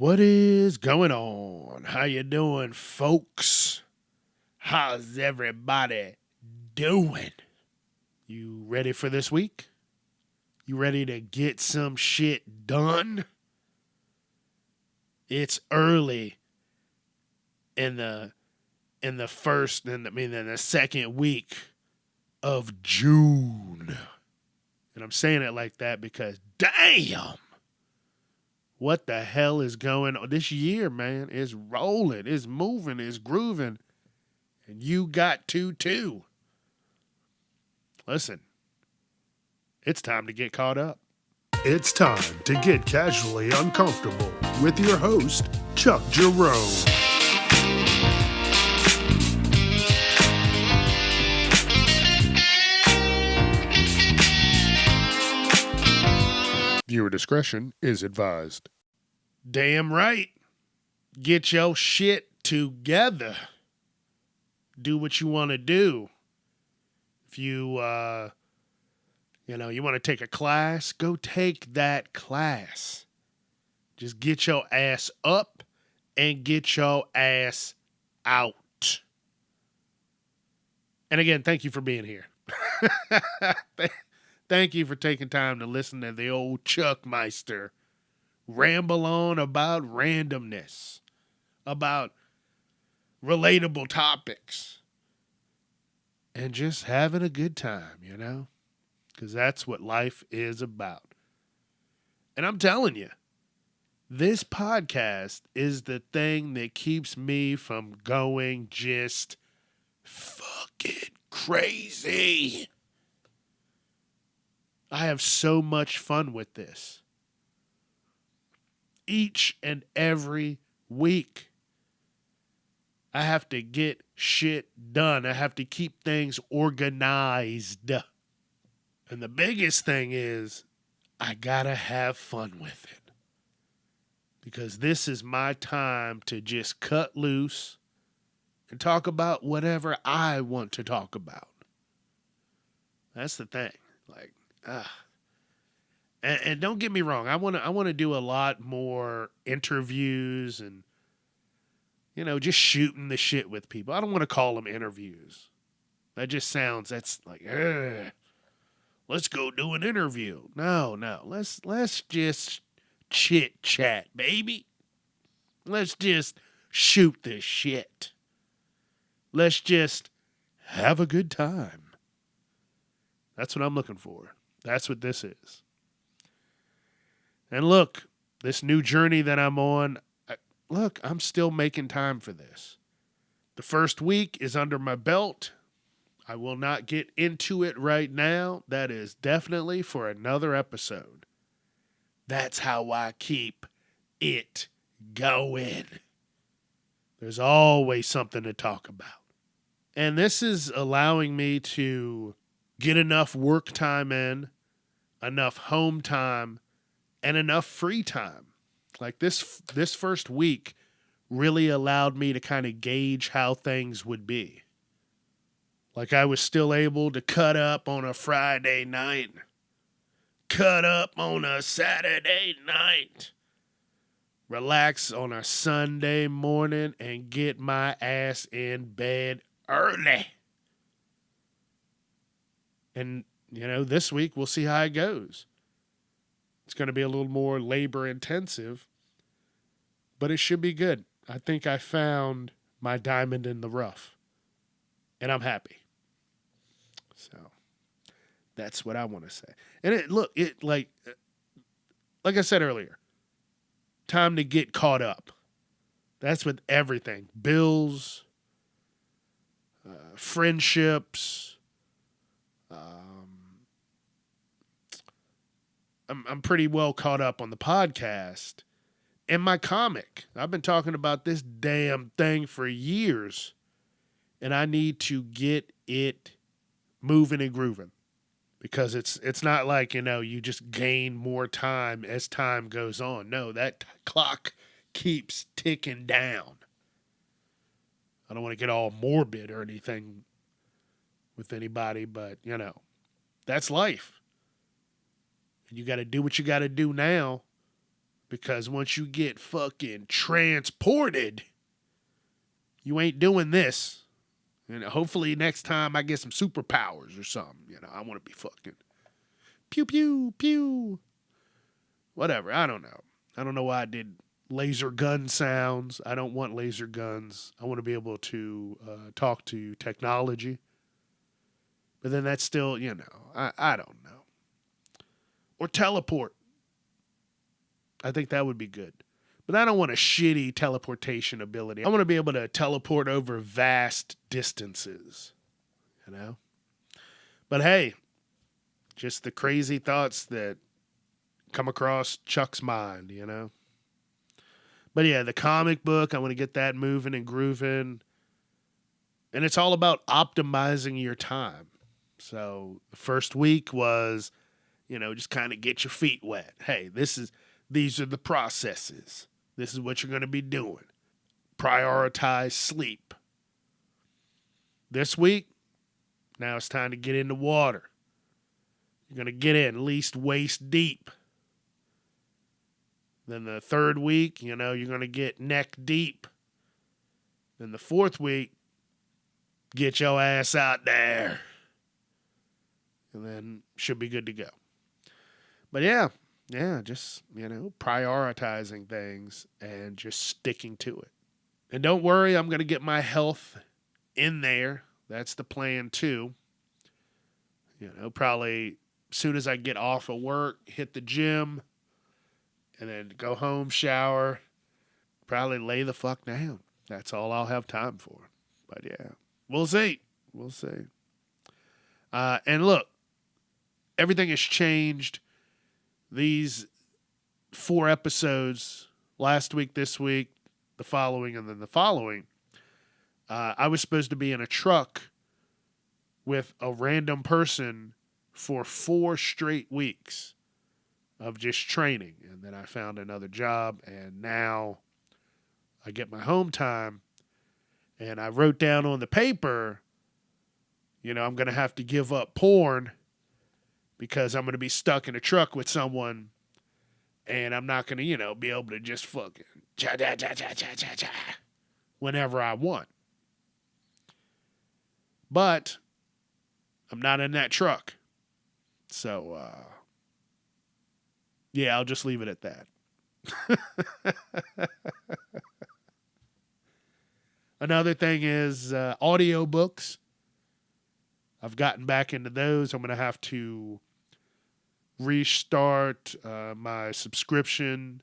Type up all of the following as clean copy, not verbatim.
What is going on? How you doing, folks? How's everybody doing? You ready for this week? You ready to get some shit done? It's early in the second week of June. And I'm saying it like that because damn. What the hell is going on? This year, man, is rolling, is moving, is grooving. And you got to too. Listen, it's time to get caught up. It's time to get casually uncomfortable with your host, Chuck Jerome. Viewer discretion is advised. Damn right. Get your shit together. Do what you want to do. If you, want to take a class, go take that class. Just get your ass up and get your ass out. And again, thank you for being here. Thank you for taking time to listen to the old Chuck Meister ramble on about randomness, about relatable topics, and just having a good time, because that's what life is about. And I'm telling you, this podcast is the thing that keeps me from going just fucking crazy. I have so much fun with this. Each and every week, I have to get shit done. I have to keep things organized. And the biggest thing is, I gotta have fun with it. Because this is my time to just cut loose and talk about whatever I want to talk about. That's the thing. And don't get me wrong, I want to do a lot more interviews and just shooting the shit with people. I don't want to call them interviews. That just sounds that's like, let's go do an interview. No. Let's just chit chat, baby. Let's just shoot this shit. Let's just have a good time. That's what I'm looking for. That's what this is. And look, this new journey that I'm on, I'm still making time for this. The first week is under my belt. I will not get into it right now. That is definitely for another episode. That's how I keep it going. There's always something to talk about. And this is allowing me to get enough work time in, enough home time, and enough free time. Like this first week really allowed me to kind of gauge how things would be. Like I was still able to cut up on a Friday night, cut up on a Saturday night, relax on a Sunday morning, and get my ass in bed early. And, this week we'll see how it goes. It's going to be a little more labor intensive, but it should be good. I think I found my diamond in the rough, and I'm happy. So that's what I want to say. And like I said earlier, time to get caught up. That's with everything. Bills, friendships. I'm pretty well caught up on the podcast and my comic. I've been talking about this damn thing for years, and I need to get it moving and grooving because it's not like, you just gain more time as time goes on. No, that clock keeps ticking down. I don't want to get all morbid or anything with anybody, but, that's life. And you got to do what you got to do now Because once you get fucking transported, you ain't doing this. And hopefully next time I get some superpowers or something. I want to be fucking pew, pew, pew. Whatever. I don't know. I don't know why I did laser gun sounds. I don't want laser guns. I want to be able to talk to technology. But then that's still, I don't know. Or teleport. I think that would be good. But I don't want a shitty teleportation ability. I want to be able to teleport over vast distances, But hey, just the crazy thoughts that come across Chuck's mind, But yeah, the comic book, I want to get that moving and grooving. And it's all about optimizing your time. So the first week was, just kind of get your feet wet. Hey, these are the processes. This is what you're going to be doing. Prioritize sleep. This week, now it's time to get in the water. You're going to get in at least waist deep. Then the third week, you're going to get neck deep. Then the fourth week, get your ass out there. And then should be good to go. But yeah, just, prioritizing things and just sticking to it. And don't worry, I'm going to get my health in there. That's the plan too. Probably as soon as I get off of work, hit the gym, and then go home, shower, probably lay the fuck down. That's all I'll have time for. But yeah, we'll see. And look, everything has changed. These 4 episodes, last week, this week, the following, and then the following, I was supposed to be in a truck with a random person for 4 straight weeks of just training. And then I found another job, and now I get my home time, and I wrote down on the paper, I'm going to have to give up porn because I'm going to be stuck in a truck with someone, and I'm not going to, be able to just fucking whenever I want. But I'm not in that truck. So, yeah, I'll just leave it at that. Another thing is audiobooks. I've gotten back into those. I'm going to have to restart my subscription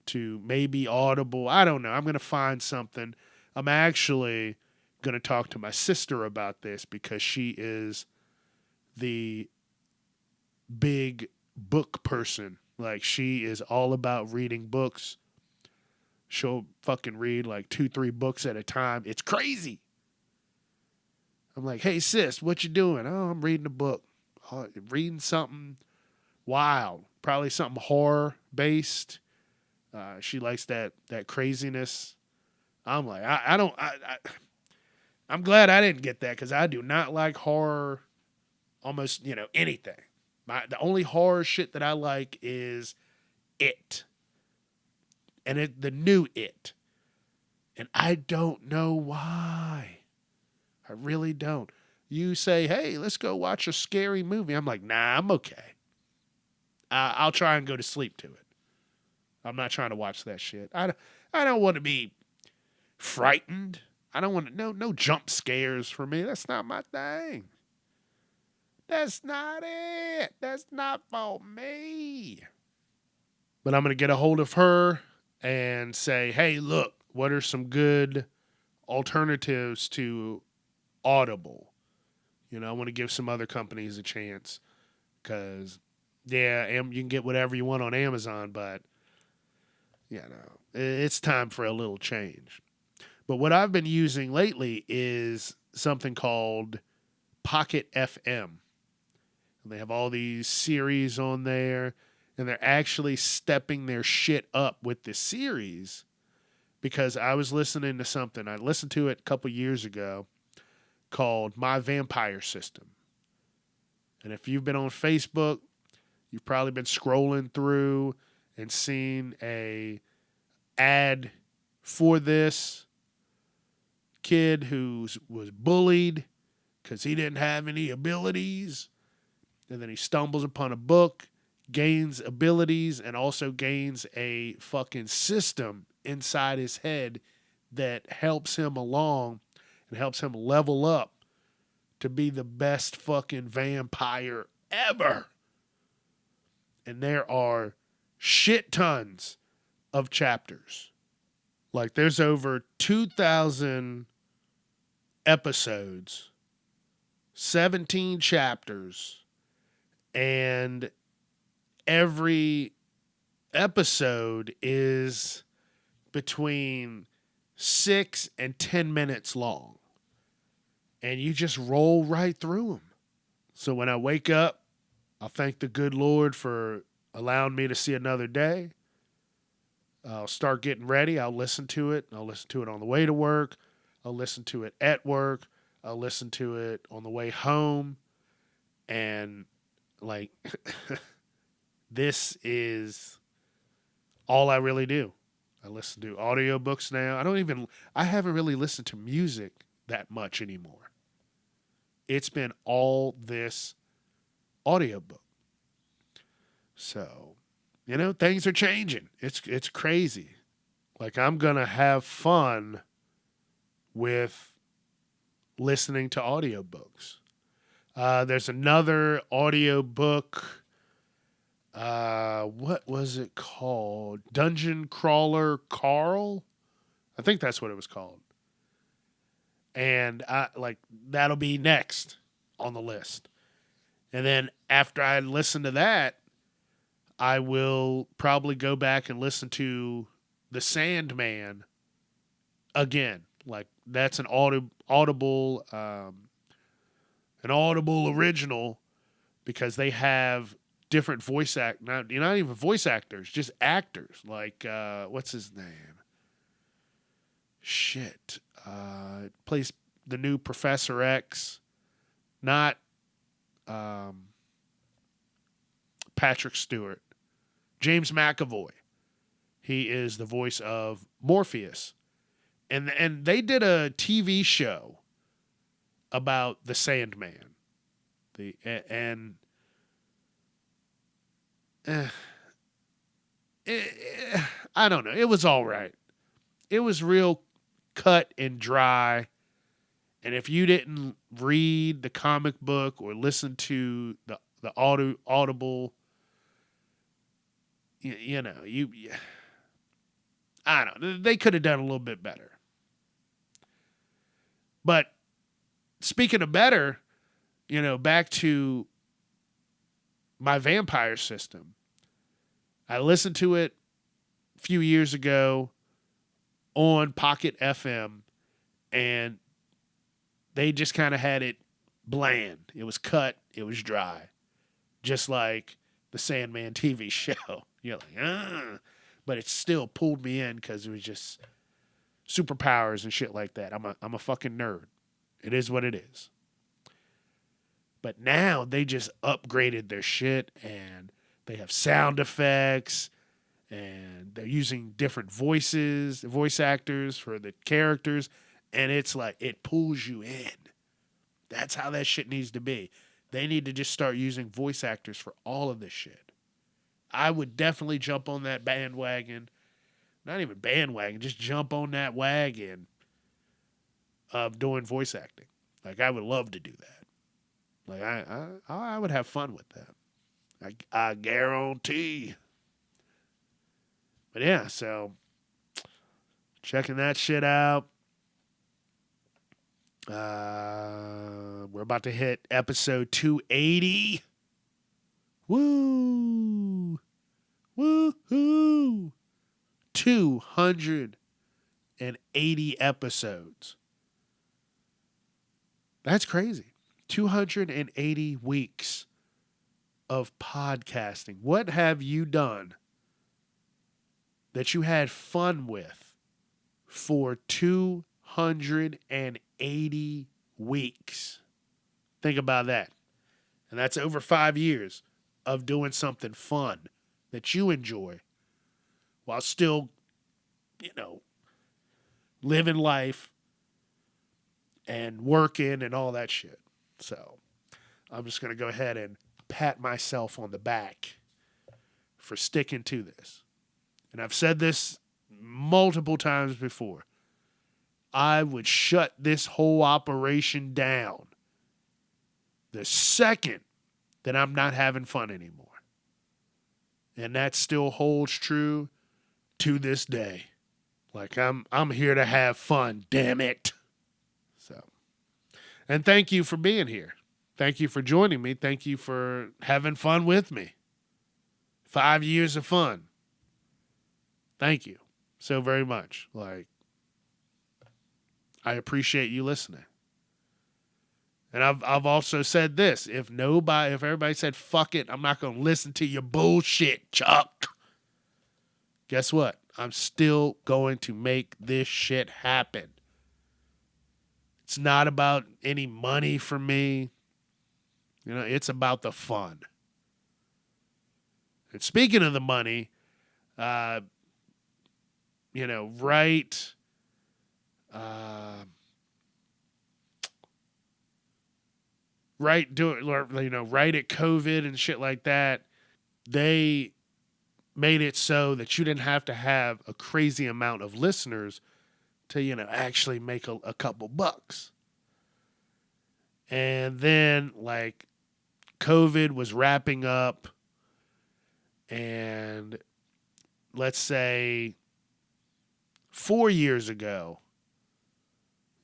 to maybe Audible. I don't know. I'm going to find something. I'm actually going to talk to my sister about this because she is the big book person. Like, she is all about reading books. She'll fucking read like 2-3 books at a time. It's crazy. I'm like, hey, sis, what you doing? Oh, I'm reading a book. Oh, reading something wild. Probably something horror-based. She likes that craziness. I'm like, I'm glad I didn't get that because I do not like horror almost, anything. The only horror shit that I like is It. And the new It. And I don't know why. I really don't. You say, hey, let's go watch a scary movie. I'm like, nah, I'm okay. I'll try and go to sleep to it. I'm not trying to watch that shit. I don't want to be frightened. I don't want to, no jump scares for me. That's not my thing. That's not it. That's not for me. But I'm going to get a hold of her and say, hey, look, what are some good alternatives to Audible? I want to give some other companies a chance because, yeah, you can get whatever you want on Amazon, but, it's time for a little change. But what I've been using lately is something called Pocket FM. And they have all these series on there, and they're actually stepping their shit up with this series because I was listening to something. I listened to it a couple years ago called My Vampire System. And if you've been on Facebook, you've probably been scrolling through and seen a ad for this kid who was bullied because he didn't have any abilities. And then he stumbles upon a book, gains abilities, and also gains a fucking system inside his head that helps him along and helps him level up to be the best fucking vampire ever. And there are shit tons of chapters. Like there's over 2,000 episodes, 17 chapters, and every episode is between 6 and 10 minutes long. And you just roll right through them. So when I wake up, I'll thank the good Lord for allowing me to see another day. I'll start getting ready. I'll listen to it. I'll listen to it on the way to work. I'll listen to it at work. I'll listen to it on the way home. And like, this is all I really do. I listen to audiobooks now. I haven't really listened to music that much anymore. It's been all this audiobook. So, things are changing. It's crazy. Like I'm going to have fun with listening to audiobooks. There's another audiobook. What was it called? Dungeon Crawler Carl? I think that's what it was called. And that'll be next on the list. And then after I listen to that, I will probably go back and listen to The Sandman again. Like that's an audible original because they have different not even voice actors, just actors. Like what's his name? Shit. Plays the new Professor X. Not Patrick Stewart. James McAvoy. He is the voice of Morpheus. And they did a TV show about the Sandman. I don't know. It was all right. It was real cut and dry. And if you didn't read the comic book or listen to the audible, I don't know. They could have done a little bit better. But speaking of better, back to my vampire system. I listened to it a few years ago on Pocket FM, and they just kind of had it bland. It was cut. It was dry. Just like the Sandman TV show. You're like, but it still pulled me in because it was just superpowers and shit like that. I'm a fucking nerd. It is what it is. But now they just upgraded their shit and they have sound effects and they're using different voice actors for the characters. And it's like, it pulls you in. That's how that shit needs to be. They need to just start using voice actors for all of this shit. I would definitely jump on that bandwagon. Not even bandwagon, just jump on that wagon of doing voice acting. Like, I would love to do that. Like, I would have fun with that. I guarantee. But yeah, so checking that shit out. We're about to hit episode 280. Woo! Woo-hoo! 280 episodes. That's crazy. 280 weeks of podcasting. What have you done that you had fun with for 280 weeks? Think about that. And that's over 5 years of doing something fun that you enjoy while still, living life and working and all that shit. So I'm just going to go ahead and pat myself on the back for sticking to this. And I've said this multiple times before. I would shut this whole operation down the second that I'm not having fun anymore. And that still holds true to this day. Like I'm here to have fun, damn it. So, and thank you for being here. Thank you for joining me. Thank you for having fun with me. 5 years of fun. Thank you so very much. Like, I appreciate you listening. And I've also said this. If everybody said, fuck it, I'm not going to listen to your bullshit, Chuck. Guess what? I'm still going to make this shit happen. It's not about any money for me. It's about the fun. And speaking of the money, right at COVID and shit like that, they made it so that you didn't have to have a crazy amount of listeners to, actually make a couple bucks. And then, like, COVID was wrapping up, and let's say 4 years ago,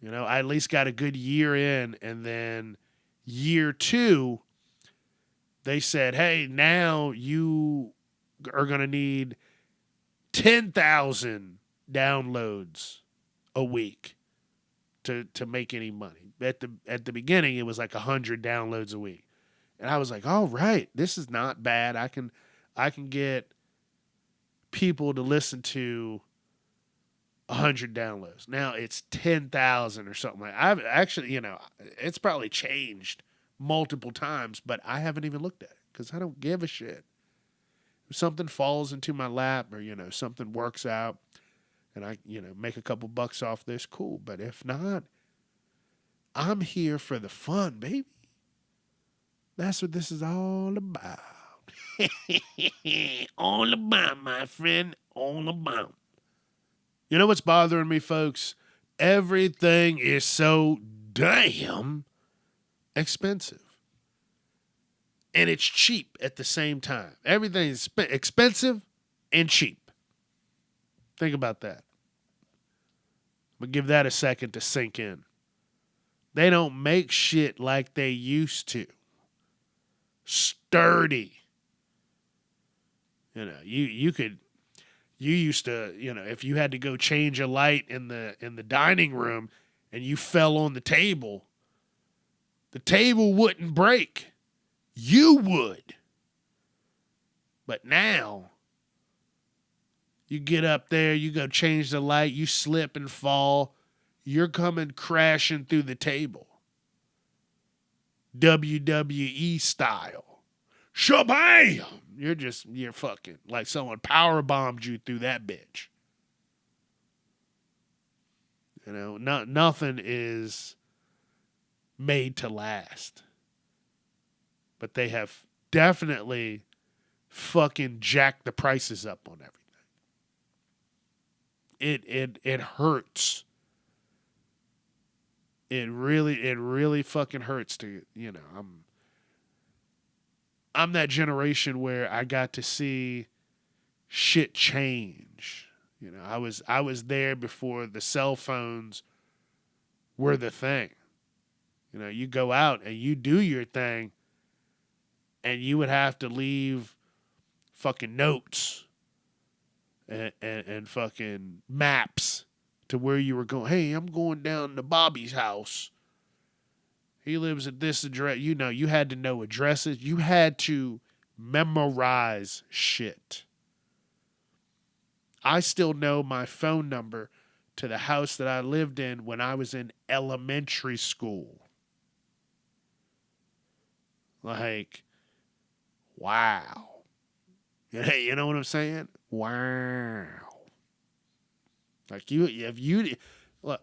I at least got a good year in, and then year 2, they said, hey, now you are going to need 10,000 downloads a week to make any money. At the beginning, it was like 100 downloads a week. And I was like, all right, this is not bad. I can get people to listen to 100 downloads. Now it's 10,000 or something like that. I've actually, it's probably changed multiple times, but I haven't even looked at it because I don't give a shit. If something falls into my lap or, something works out and I, make a couple bucks off this, cool. But if not, I'm here for the fun, baby. That's what this is all about. All about, my friend. All about. You know what's bothering me, folks? Everything is so damn expensive. And it's cheap at the same time. Everything is expensive and cheap. Think about that. But give that a second to sink in. They don't make shit like they used to. Sturdy. You used to, if you had to go change a light in the dining room and you fell on the table wouldn't break. You would. But now, you get up there, you go change the light, you slip and fall, you're coming crashing through the table. WWE style. Shabam! You're fucking like someone power bombed you through that bitch. Nothing is made to last. But they have definitely fucking jacked the prices up on everything. It hurts. It really fucking hurts to, I'm that generation where I got to see shit change. I was there before the cell phones were the thing. You go out and you do your thing and you would have to leave fucking notes and fucking maps to where you were going. Hey, I'm going down to Bobby's house. He lives at this address. You had to know addresses. You had to memorize shit. I still know my phone number to the house that I lived in when I was in elementary school. Like, wow. You know what I'm saying? Wow. Like look,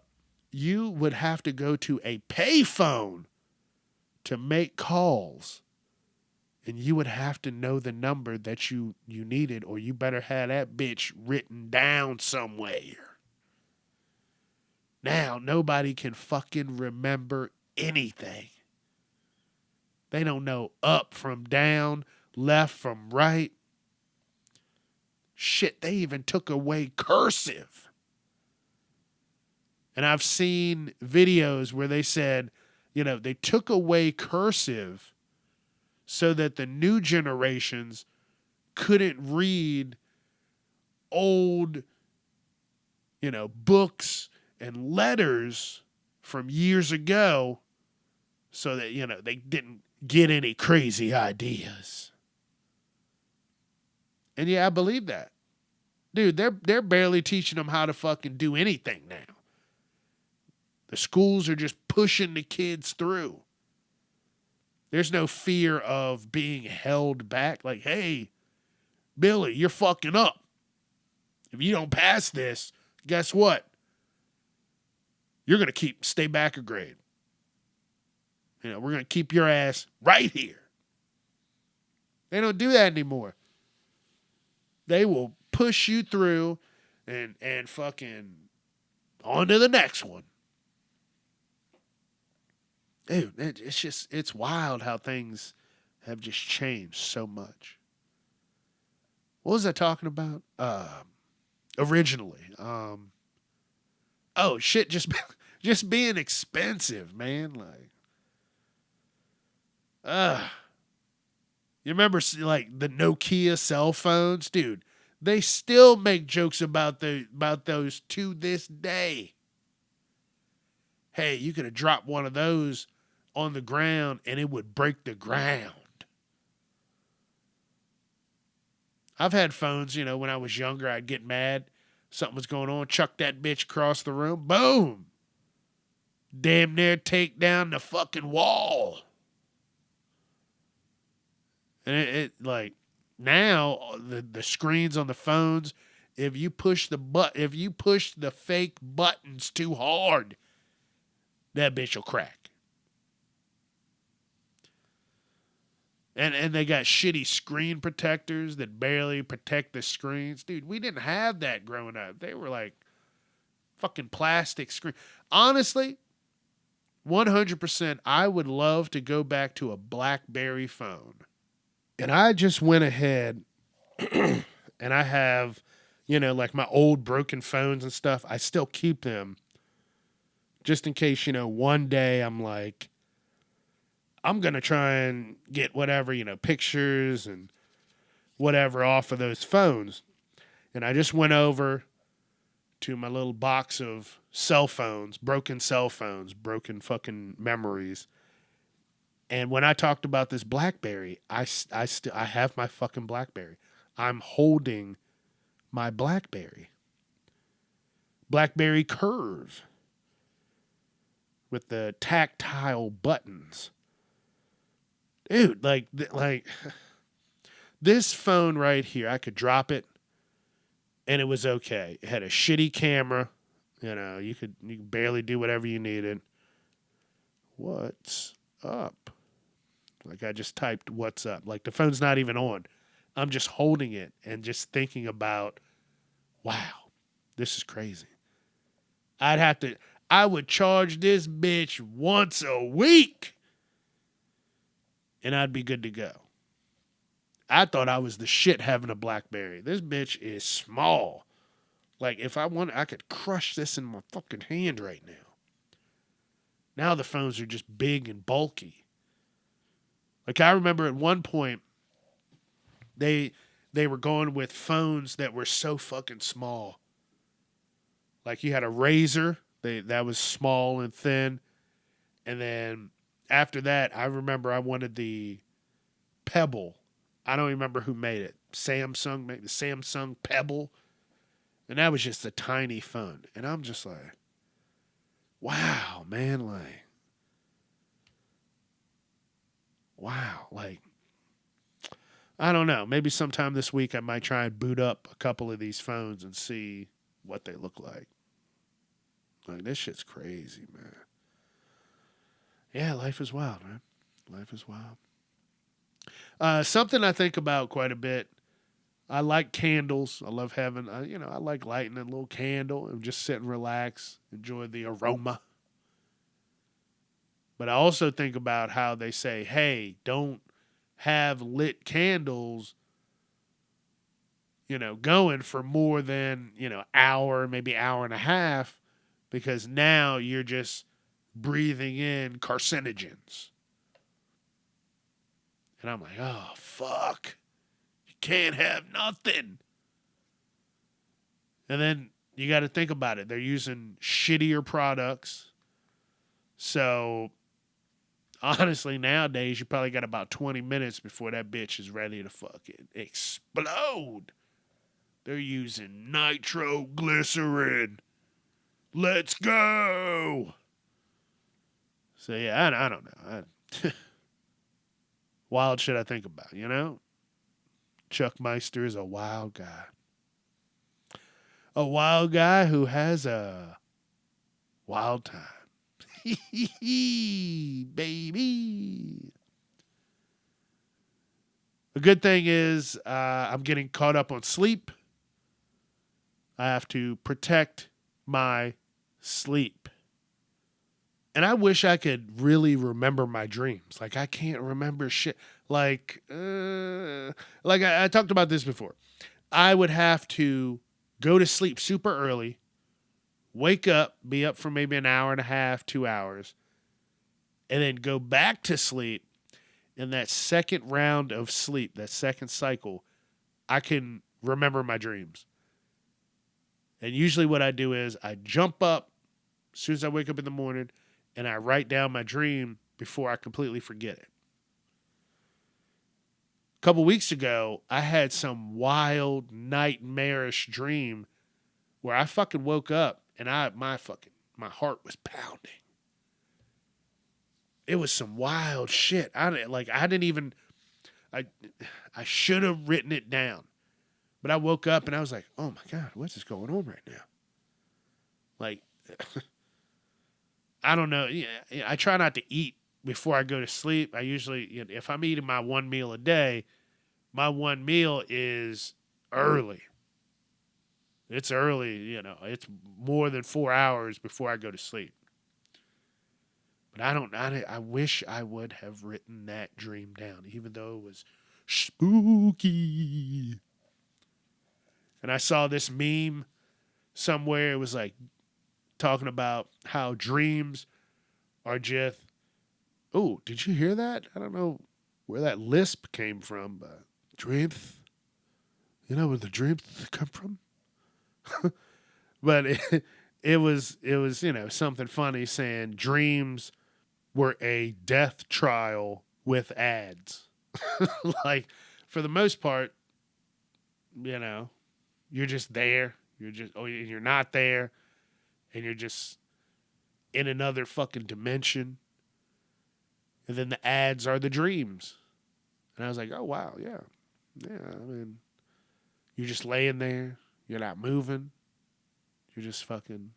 you would have to go to a payphone to make calls, and you would have to know the number that you needed, or you better have that bitch written down somewhere. Now nobody can fucking remember anything. They don't know up from down, left from right. Shit, they even took away cursive. And I've seen videos where they said, they took away cursive so that the new generations couldn't read old, books and letters from years ago so that, they didn't get any crazy ideas. And yeah, I believe that. Dude, they're barely teaching them how to fucking do anything now. The schools are just pushing the kids through. There's no fear of being held back. Like, hey, Billy, you're fucking up. If you don't pass this, guess what? You're going to stay back a grade. We're going to keep your ass right here. They don't do that anymore. They will push you through and fucking on to the next one. Dude, it's wild how things have just changed so much. What was I talking about? Originally. Shit, just being expensive, man. Like, you remember like the Nokia cell phones, dude? They still make jokes about those to this day. Hey, you could have dropped one of those on the ground and it would break the ground. I've had phones, when I was younger, I'd get mad. Something was going on. Chuck that bitch across the room. Boom. Damn near take down the fucking wall. And it like now the screens on the phones, if you push the fake buttons too hard, that bitch will crack. And they got shitty screen protectors that barely protect the screens. Dude, we didn't have that growing up. They were like fucking plastic screen. Honestly, 100%, I would love to go back to a BlackBerry phone. And I just went ahead and I have, like my old broken phones and stuff. I still keep them just in case, one day I'm like, I'm going to try and get whatever, pictures and whatever off of those phones. And I just went over to my little box of cell phones, broken fucking memories. And when I talked about this BlackBerry, I have my fucking BlackBerry. I'm holding my BlackBerry. BlackBerry Curve with the tactile buttons. Dude, like this phone right here, I could drop it and it was okay. It had a shitty camera. You could barely do whatever you needed. What's up? Like I just typed what's up. Like the phone's not even on. I'm just holding it and just thinking about, wow, this is crazy. I would charge this bitch once a week and I'd be good to go. I thought I was the shit having a BlackBerry. This bitch is small. Like if I wanted, I could crush this in my fucking hand right now. Now the phones are just big and bulky. Like I remember at one point, they were going with phones that were so fucking small. Like you had a Razor, that was small and thin. And then after that, I remember I wanted the Pebble. I don't remember who made it. Samsung made the Samsung Pebble. And that was just a tiny phone. And I'm just like, wow, man, like, wow. Like, I don't know. Maybe sometime this week I might try and boot up a couple of these phones and see what they look like. Like, this shit's crazy, man. Yeah, life is wild, man. Life is wild. Something I think about quite a bit. I like candles. I love having, I like lighting a little candle and just sit and relax, enjoy the aroma. But I also think about how they say, hey, don't have lit candles, going for more than, hour, maybe hour and a half, because now you're just breathing in carcinogens. And I'm like, oh, fuck. You can't have nothing. And then you got to think about it. They're using shittier products. So, honestly, nowadays, you probably got about 20 minutes before that bitch is ready to fucking explode. They're using nitroglycerin. Let's go. So, yeah, I don't know. Wild shit I think about, Chuck Meister is a wild guy. A wild guy who has a wild time. Baby. The good thing is I'm getting caught up on sleep. I have to protect my sleep. And I wish I could really remember my dreams. Like, I can't remember shit. Like I talked about this before. I would have to go to sleep super early, wake up, be up for maybe an hour and a half, 2 hours, and then go back to sleep. In that second round of sleep, that second cycle, I can remember my dreams. And usually what I do is I jump up as soon as I wake up in the morning, and I write down my dream before I completely forget it. A couple weeks ago, I had some wild, nightmarish dream where I fucking woke up and my heart was pounding. It was some wild shit. I should have written it down. But I woke up and I was like, oh my God, what's this going on right now? Like, I don't know. I try not to eat before I go to sleep. I usually, if I'm eating my one meal a day, my one meal is early. It's early, it's more than 4 hours before I go to sleep. But I wish I would have written that dream down, even though it was spooky. And I saw this meme somewhere. It was like talking about how dreams are just, oh, did you hear that? I don't know where that lisp came from, but dreams, where the dreams come from? But it was something funny saying dreams were a death trial with ads. Like, for the most part, you're just there. You're not there. And you're just in another fucking dimension. And then the ads are the dreams. And I was like, oh, wow, yeah. Yeah, I mean, you're just laying there. You're not moving. You're just fucking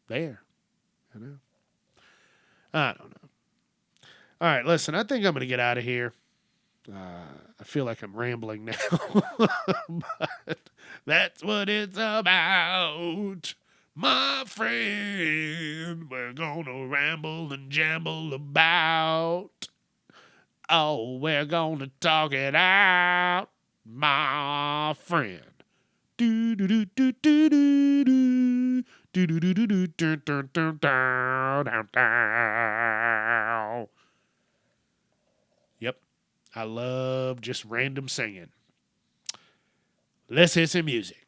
there. I don't know. All right, listen, I think I'm going to get out of here. I feel like I'm rambling now. But that's what it's about, my friend. We're going to ramble and jamble about. Oh, we're going to talk it out, my friend. Do do do do do do do do do do do do do do. Yep, I love just random singing. Let's hit some music.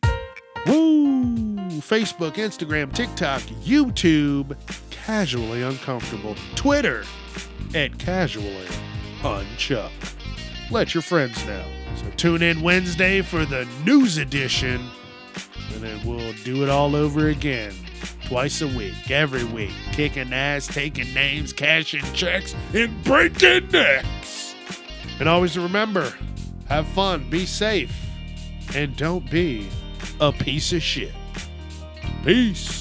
Woo! Facebook, Instagram, TikTok, YouTube, Casually Uncomfortable, Twitter at Casually Unchuck. Let your friends know. So tune in Wednesday for the news edition, and then we'll do it all over again. Twice a week, every week. Kicking ass, taking names, cashing checks, and breaking necks. And always remember, have fun, be safe, and don't be a piece of shit. Peace.